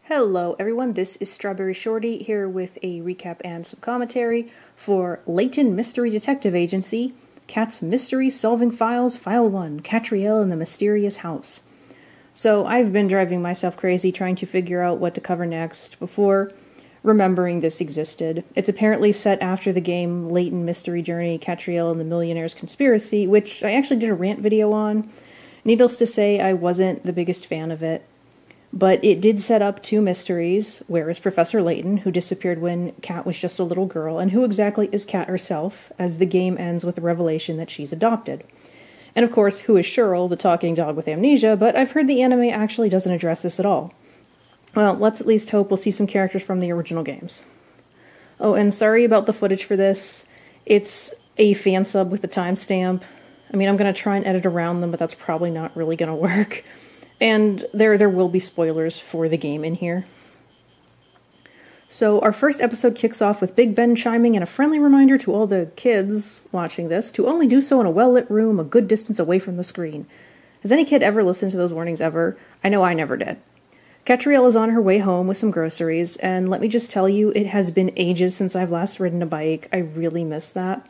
Hello everyone, this is StrawberryShorty here with a recap and some commentary for Layton Mystery Detective Agency, Cat's Mystery Solving Files, File 1, Catriel and the Mysterious House. So I've been driving myself crazy trying to figure out what to cover next before remembering this existed. It's apparently set after the game Layton Mystery Journey, Catriel and the Millionaire's Conspiracy, which I actually did a rant video on. Needless to say, I wasn't the biggest fan of it. But it did set up two mysteries. Where is Professor Layton, who disappeared when Cat was just a little girl, and who exactly is Cat herself, as the game ends with the revelation that she's adopted? And of course, who is Cheryl, the talking dog with amnesia, but I've heard the anime actually doesn't address this at all. Well, let's at least hope we'll see some characters from the original games. Oh, and sorry about the footage for this. It's a fan sub with a timestamp. I mean, I'm going to try and edit around them, but that's probably not really going to work. And there will be spoilers for the game in here. So our first episode kicks off with Big Ben chiming in a friendly reminder to all the kids watching this to only do so in a well-lit room a good distance away from the screen. Has any kid ever listened to those warnings ever? I know I never did. Catriel is on her way home with some groceries, and let me just tell you, it has been ages since I've last ridden a bike. I really miss that.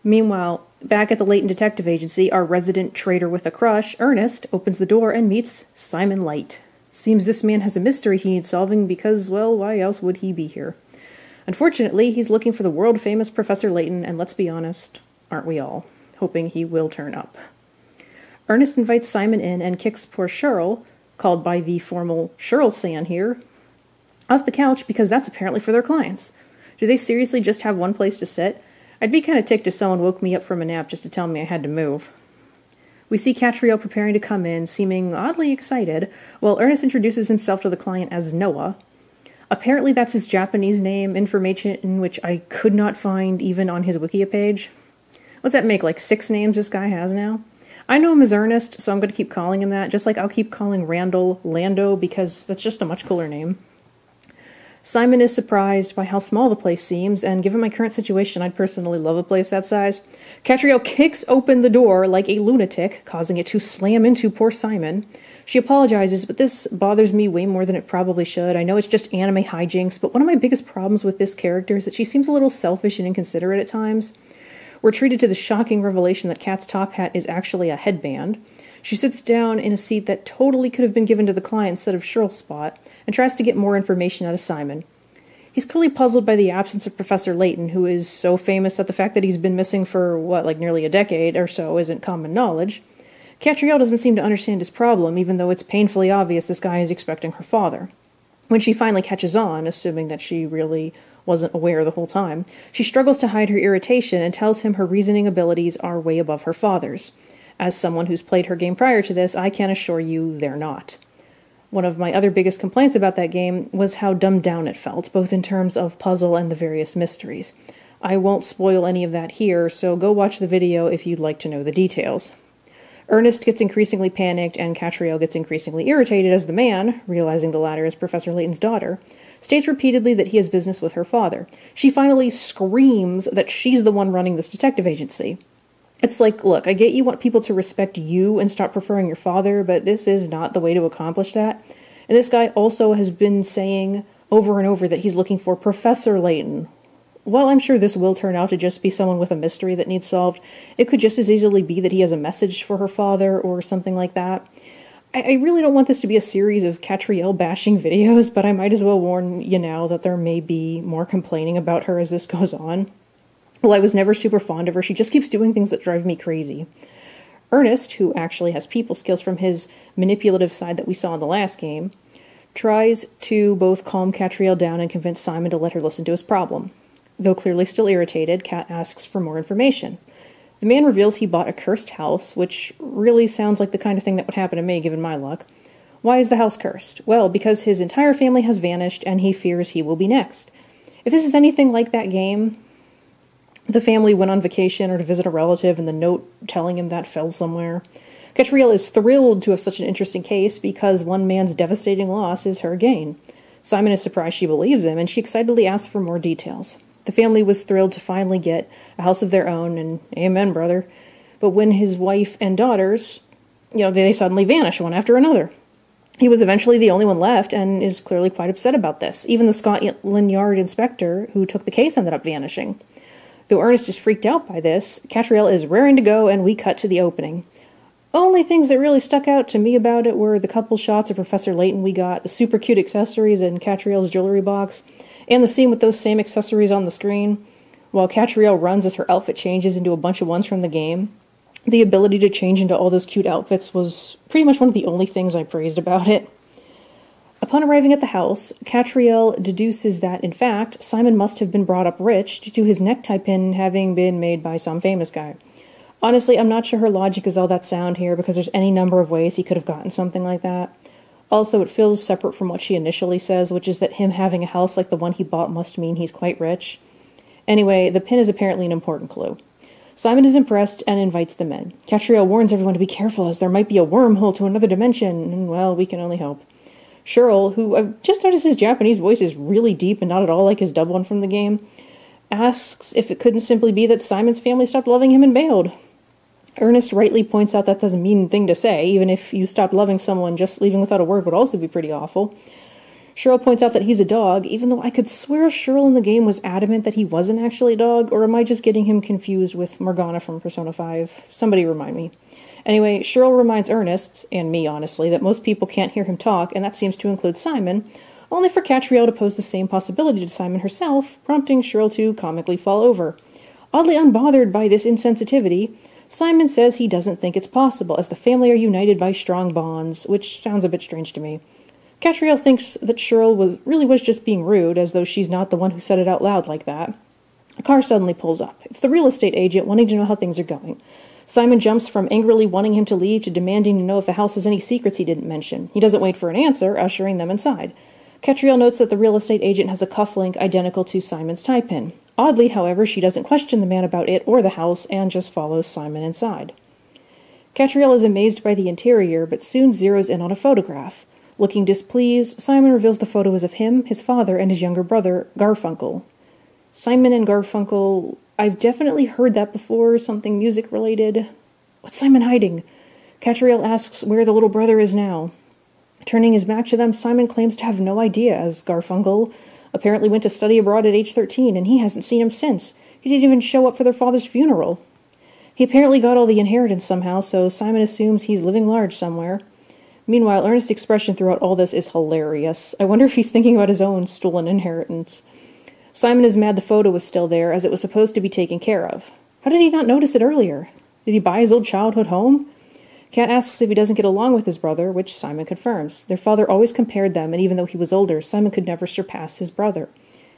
Meanwhile, back at the Layton Detective Agency, our resident trader with a crush, Ernest, opens the door and meets Simon Light. Seems this man has a mystery he needs solving because, well, why else would he be here? Unfortunately, he's looking for the world-famous Professor Layton, and let's be honest, aren't we all, hoping he will turn up. Ernest invites Simon in and kicks poor Cheryl, called by the formal Cheryl-san here, off the couch because that's apparently for their clients. Do they seriously just have one place to sit? I'd be kind of ticked if someone woke me up from a nap just to tell me I had to move. We see Catriel preparing to come in, seeming oddly excited, while Ernest introduces himself to the client as Noah. Apparently that's his Japanese name, information which I could not find even on his Wikia page. What's that make, like 6 names this guy has now? I know him as Ernest, so I'm going to keep calling him that, just like I'll keep calling Randall Lando, because that's just a much cooler name. Simon is surprised by how small the place seems, and given my current situation, I'd personally love a place that size. Catriel kicks open the door like a lunatic, causing it to slam into poor Simon. She apologizes, but this bothers me way more than it probably should. I know it's just anime hijinks, but one of my biggest problems with this character is that she seems a little selfish and inconsiderate at times. We're treated to the shocking revelation that Cat's top hat is actually a headband. She sits down in a seat that totally could have been given to the client instead of Cheryl's spot, and tries to get more information out of Simon. He's clearly puzzled by the absence of Professor Layton, who is so famous that the fact that he's been missing for, nearly a decade or so isn't common knowledge. Catriel doesn't seem to understand his problem, even though it's painfully obvious this guy is expecting her father. When she finally catches on, assuming that she really wasn't aware the whole time, she struggles to hide her irritation and tells him her reasoning abilities are way above her father's. As someone who's played her game prior to this, I can assure you they're not. One of my other biggest complaints about that game was how dumbed down it felt, both in terms of puzzle and the various mysteries. I won't spoil any of that here, so go watch the video if you'd like to know the details. Ernest gets increasingly panicked, and Catriel gets increasingly irritated as the man, realizing the latter is Professor Layton's daughter, states repeatedly that he has business with her father. She finally screams that she's the one running this detective agency. It's like, look, I get you want people to respect you and stop preferring your father, but this is not the way to accomplish that. And this guy also has been saying over and over that he's looking for Professor Layton. While I'm sure this will turn out to just be someone with a mystery that needs solved, it could just as easily be that he has a message for her father or something like that. I really don't want this to be a series of Catriel bashing videos, but I might as well warn you now that there may be more complaining about her as this goes on. Well, I was never super fond of her. She just keeps doing things that drive me crazy. Ernest, who actually has people skills from his manipulative side that we saw in the last game, tries to both calm Catriel down and convince Simon to let her listen to his problem. Though clearly still irritated, Cat asks for more information. The man reveals he bought a cursed house, which really sounds like the kind of thing that would happen to me, given my luck. Why is the house cursed? Well, because his entire family has vanished, and he fears he will be next. If this is anything like that game, the family went on vacation or to visit a relative, and the note telling him that fell somewhere. Catriel is thrilled to have such an interesting case because one man's devastating loss is her gain. Simon is surprised she believes him, and she excitedly asks for more details. The family was thrilled to finally get a house of their own, and amen, brother. But when his wife and daughters, they suddenly vanish one after another. He was eventually the only one left and is clearly quite upset about this. Even the Scotland Yard inspector who took the case ended up vanishing. Though Ernest is freaked out by this, Catriel is raring to go, and we cut to the opening. Only things that really stuck out to me about it were the couple shots of Professor Layton we got, the super cute accessories in Catriel's jewelry box, and the scene with those same accessories on the screen, while Catriel runs as her outfit changes into a bunch of ones from the game. The ability to change into all those cute outfits was pretty much one of the only things I praised about it. Upon arriving at the house, Catriel deduces that, in fact, Simon must have been brought up rich due to his necktie pin having been made by some famous guy. Honestly, I'm not sure her logic is all that sound here, because there's any number of ways he could have gotten something like that. Also, it feels separate from what she initially says, which is that him having a house like the one he bought must mean he's quite rich. Anyway, the pin is apparently an important clue. Simon is impressed and invites them in. Catriel warns everyone to be careful, as there might be a wormhole to another dimension, and, well, we can only hope. Cheryl, who I've just noticed his Japanese voice is really deep and not at all like his dubbed one from the game, asks if it couldn't simply be that Simon's family stopped loving him and bailed. Ernest rightly points out that's a mean thing to say. Even if you stopped loving someone, just leaving without a word would also be pretty awful. Cheryl points out that he's a dog, even though I could swear Cheryl in the game was adamant that he wasn't actually a dog, or am I just getting him confused with Morgana from Persona 5? Somebody remind me. Anyway, Cheryl reminds Ernest, and me honestly, that most people can't hear him talk, and that seems to include Simon, only for Catriel to pose the same possibility to Simon herself, prompting Cheryl to comically fall over. Oddly unbothered by this insensitivity, Simon says he doesn't think it's possible, as the family are united by strong bonds, which sounds a bit strange to me. Catriel thinks that Cheryl was just being rude, as though she's not the one who said it out loud like that. A car suddenly pulls up. It's the real estate agent wanting to know how things are going. Simon jumps from angrily wanting him to leave to demanding to know if the house has any secrets he didn't mention. He doesn't wait for an answer, ushering them inside. Catriel notes that the real estate agent has a cufflink identical to Simon's tie-pin. Oddly, however, she doesn't question the man about it or the house and just follows Simon inside. Catriel is amazed by the interior, but soon zeroes in on a photograph. Looking displeased, Simon reveals the photo is of him, his father, and his younger brother, Garfunkel. Simon and Garfunkel... I've definitely heard that before, something music-related. What's Simon hiding? Catriel asks where the little brother is now. Turning his back to them, Simon claims to have no idea, as Garfunkel apparently went to study abroad at age 13, and he hasn't seen him since. He didn't even show up for their father's funeral. He apparently got all the inheritance somehow, so Simon assumes he's living large somewhere. Meanwhile, Ernest's expression throughout all this is hilarious. I wonder if he's thinking about his own stolen inheritance. Simon is mad the photo was still there, as it was supposed to be taken care of. How did he not notice it earlier? Did he buy his old childhood home? Kat asks if he doesn't get along with his brother, which Simon confirms. Their father always compared them, and even though he was older, Simon could never surpass his brother.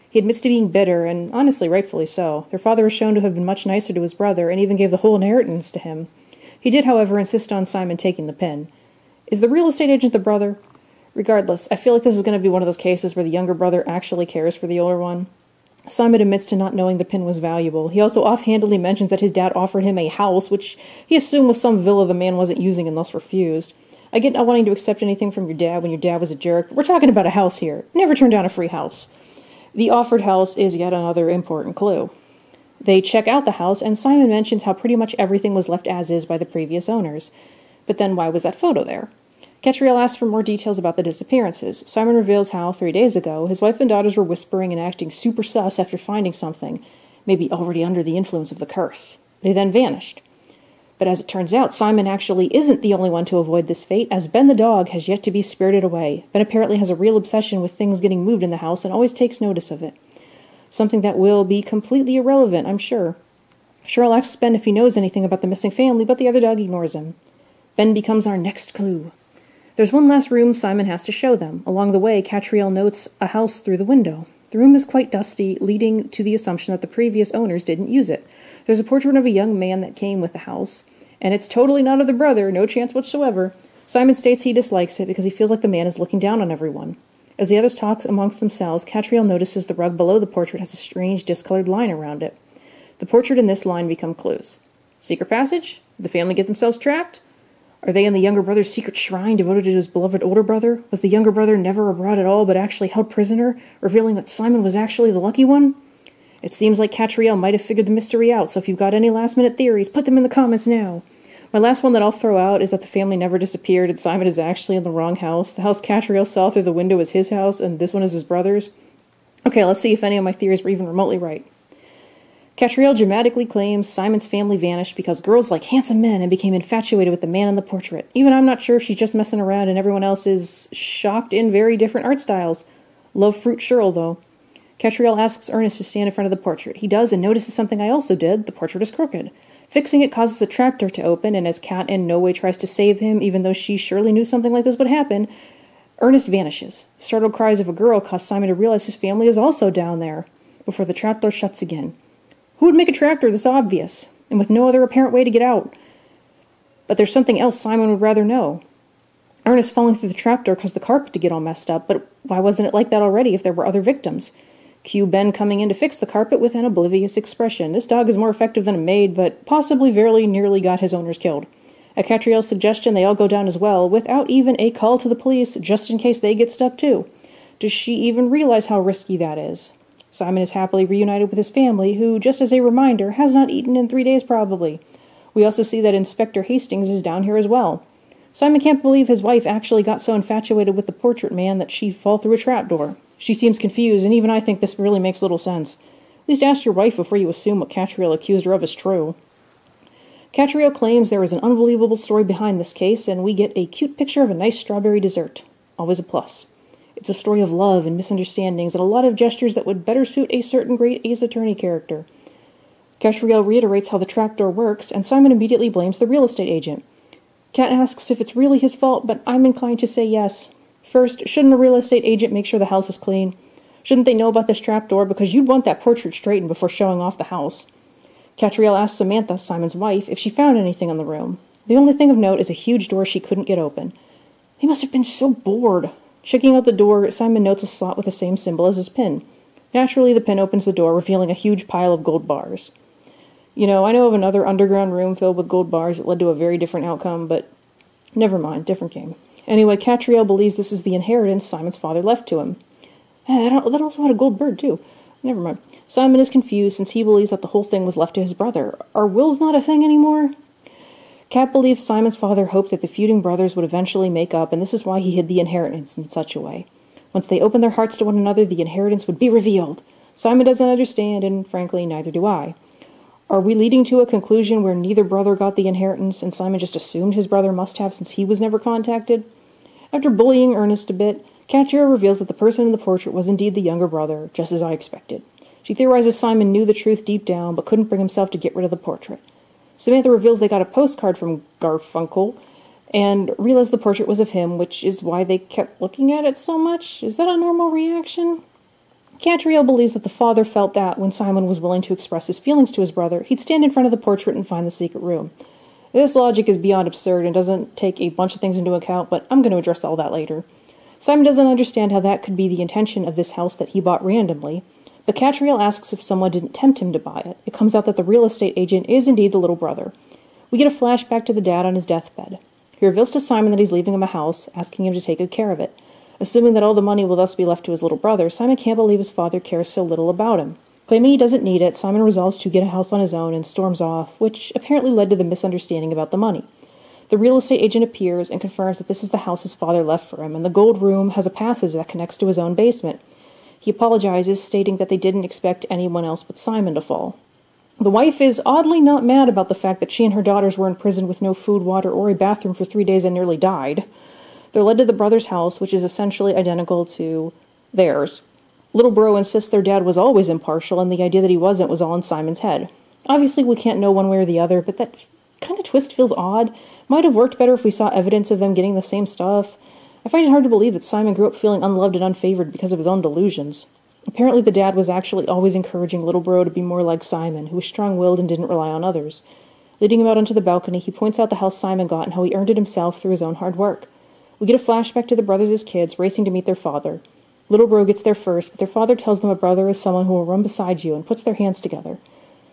He admits to being bitter, and honestly, rightfully so. Their father is shown to have been much nicer to his brother, and even gave the whole inheritance to him. He did, however, insist on Simon taking the pin. Is the real estate agent the brother? Regardless, I feel like this is going to be one of those cases where the younger brother actually cares for the older one. Simon admits to not knowing the pin was valuable. He also offhandedly mentions that his dad offered him a house, which he assumed was some villa the man wasn't using and thus refused. I get not wanting to accept anything from your dad when your dad was a jerk, but we're talking about a house here. Never turn down a free house. The offered house is yet another important clue. They check out the house, and Simon mentions how pretty much everything was left as is by the previous owners. But then why was that photo there? Catriel asks for more details about the disappearances. Simon reveals how, 3 days ago, his wife and daughters were whispering and acting super sus after finding something, maybe already under the influence of the curse. They then vanished. But as it turns out, Simon actually isn't the only one to avoid this fate, as Ben the dog has yet to be spirited away. Ben apparently has a real obsession with things getting moved in the house and always takes notice of it. Something that will be completely irrelevant, I'm sure. Cheryl asks Ben if he knows anything about the missing family, but the other dog ignores him. Ben becomes our next clue. There's one last room Simon has to show them. Along the way, Catriel notes a house through the window. The room is quite dusty, leading to the assumption that the previous owners didn't use it. There's a portrait of a young man that came with the house, and it's totally not of the brother, no chance whatsoever. Simon states he dislikes it because he feels like the man is looking down on everyone. As the others talk amongst themselves, Catriel notices the rug below the portrait has a strange discolored line around it. The portrait and this line become clues. Secret passage? Did the family get themselves trapped? Are they in the younger brother's secret shrine devoted to his beloved older brother? Was the younger brother never abroad at all, but actually held prisoner, revealing that Simon was actually the lucky one? It seems like Catriel might have figured the mystery out, so if you've got any last-minute theories, put them in the comments now. My last one that I'll throw out is that the family never disappeared and Simon is actually in the wrong house. The house Catriel saw through the window is his house, and this one is his brother's. Okay, let's see if any of my theories were even remotely right. Catriel dramatically claims Simon's family vanished because girls like handsome men and became infatuated with the man in the portrait. Even I'm not sure if she's just messing around and everyone else is shocked in very different art styles. Love fruit churl, though. Catriel asks Ernest to stand in front of the portrait. He does and notices something I also did. The portrait is crooked. Fixing it causes the trapdoor to open, and as Kat in no way tries to save him, even though she surely knew something like this would happen, Ernest vanishes. Startled cries of a girl cause Simon to realize his family is also down there, before the trapdoor shuts again. Who would make a trapdoor this obvious, and with no other apparent way to get out? But there's something else Simon would rather know. Ernest falling through the trapdoor caused the carpet to get all messed up, but why wasn't it like that already if there were other victims? Cue Ben coming in to fix the carpet with an oblivious expression. This dog is more effective than a maid, but possibly very nearly got his owners killed. At Catriel's suggestion, they all go down as well, without even a call to the police, just in case they get stuck too. Does she even realize how risky that is? Simon is happily reunited with his family, who, just as a reminder, has not eaten in 3 days probably. We also see that Inspector Hastings is down here as well. Simon can't believe his wife actually got so infatuated with the portrait man that she'd fall through a trapdoor. She seems confused, and even I think this really makes little sense. At least ask your wife before you assume what Catriel accused her of is true. Catriel claims there is an unbelievable story behind this case, and we get a cute picture of a nice strawberry dessert. Always a plus. It's a story of love and misunderstandings and a lot of gestures that would better suit a certain great Ace Attorney character. Catriel reiterates how the trapdoor works, and Simon immediately blames the real estate agent. Kat asks if it's really his fault, but I'm inclined to say yes. First, shouldn't a real estate agent make sure the house is clean? Shouldn't they know about this trapdoor because you'd want that portrait straightened before showing off the house? Catriel asks Samantha, Simon's wife, if she found anything in the room. The only thing of note is a huge door she couldn't get open. They must have been so bored. Checking out the door, Simon notes a slot with the same symbol as his pin. Naturally, the pin opens the door, revealing a huge pile of gold bars. You know, I know of another underground room filled with gold bars that led to a very different outcome, but never mind, different game. Anyway, Catriel believes this is the inheritance Simon's father left to him. That also had a gold bird, too. Never mind. Simon is confused since he believes that the whole thing was left to his brother. Are wills not a thing anymore? Kat believes Simon's father hoped that the feuding brothers would eventually make up, and this is why he hid the inheritance in such a way. Once they opened their hearts to one another, the inheritance would be revealed. Simon doesn't understand, and frankly, neither do I. Are we leading to a conclusion where neither brother got the inheritance, and Simon just assumed his brother must have since he was never contacted? After bullying Ernest a bit, Catriel reveals that the person in the portrait was indeed the younger brother, just as I expected. She theorizes Simon knew the truth deep down, but couldn't bring himself to get rid of the portrait. Samantha reveals they got a postcard from Garfunkel, and realized the portrait was of him, which is why they kept looking at it so much. Is that a normal reaction? Catriel believes that the father felt that when Simon was willing to express his feelings to his brother, he'd stand in front of the portrait and find the secret room. This logic is beyond absurd and doesn't take a bunch of things into account, but I'm going to address all that later. Simon doesn't understand how that could be the intention of this house that he bought randomly, but Catriel asks if someone didn't tempt him to buy it. It comes out that the real estate agent is indeed the little brother. We get a flashback to the dad on his deathbed. He reveals to Simon that he's leaving him a house, asking him to take good care of it. Assuming that all the money will thus be left to his little brother, Simon can't believe his father cares so little about him. Claiming he doesn't need it, Simon resolves to get a house on his own and storms off, which apparently led to the misunderstanding about the money. The real estate agent appears and confirms that this is the house his father left for him, and the gold room has a passage that connects to his own basement. He apologizes, stating that they didn't expect anyone else but Simon to fall. The wife is oddly not mad about the fact that she and her daughters were in prison with no food, water, or a bathroom for 3 days and nearly died. They're led to the brother's house, which is essentially identical to theirs. Little bro insists their dad was always impartial, and the idea that he wasn't was all in Simon's head. Obviously, we can't know one way or the other, but that kind of twist feels odd. Might have worked better if we saw evidence of them getting the same stuff. I find it hard to believe that Simon grew up feeling unloved and unfavored because of his own delusions. Apparently the dad was actually always encouraging little bro to be more like Simon, who was strong-willed and didn't rely on others. Leading him out onto the balcony, he points out the house Simon got and how he earned it himself through his own hard work. We get a flashback to the brothers as kids, racing to meet their father. Little bro gets there first, but their father tells them a brother is someone who will run beside you and puts their hands together.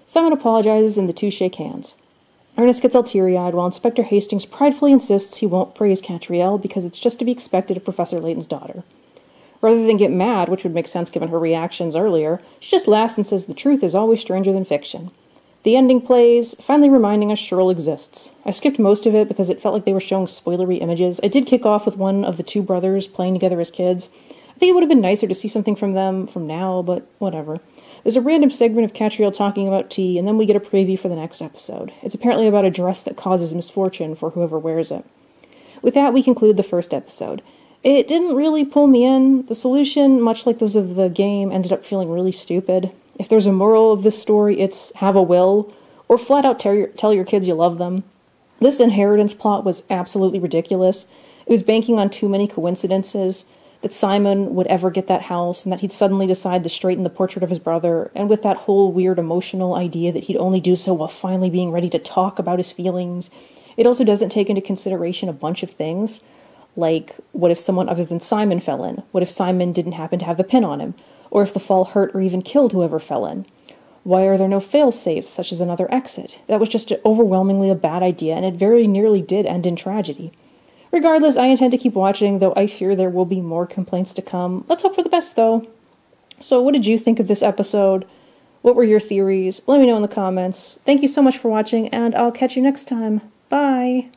Simon apologizes and the two shake hands. Ernest gets all teary-eyed while Inspector Hastings pridefully insists he won't praise Catriel because it's just to be expected of Professor Layton's daughter. Rather than get mad, which would make sense given her reactions earlier, she just laughs and says the truth is always stranger than fiction. The ending plays, finally reminding us Cheryl exists. I skipped most of it because it felt like they were showing spoilery images. I did kick off with one of the two brothers playing together as kids. I think it would have been nicer to see something from them from now, but whatever. There's a random segment of Catriel talking about tea, and then we get a preview for the next episode. It's apparently about a dress that causes misfortune for whoever wears it. With that, we conclude the first episode. It didn't really pull me in. The solution, much like those of the game, ended up feeling really stupid. If there's a moral of this story, it's have a will, or flat out tell your kids you love them. This inheritance plot was absolutely ridiculous. It was banking on too many coincidences, that Simon would ever get that house, and that he'd suddenly decide to straighten the portrait of his brother, and with that whole weird emotional idea that he'd only do so while finally being ready to talk about his feelings. It also doesn't take into consideration a bunch of things, like what if someone other than Simon fell in? What if Simon didn't happen to have the pin on him? Or if the fall hurt or even killed whoever fell in? Why are there no fail-safes, such as another exit? That was just overwhelmingly a bad idea, and it very nearly did end in tragedy. Regardless, I intend to keep watching, though I fear there will be more complaints to come. Let's hope for the best, though. So what did you think of this episode? What were your theories? Let me know in the comments. Thank you so much for watching, and I'll catch you next time. Bye!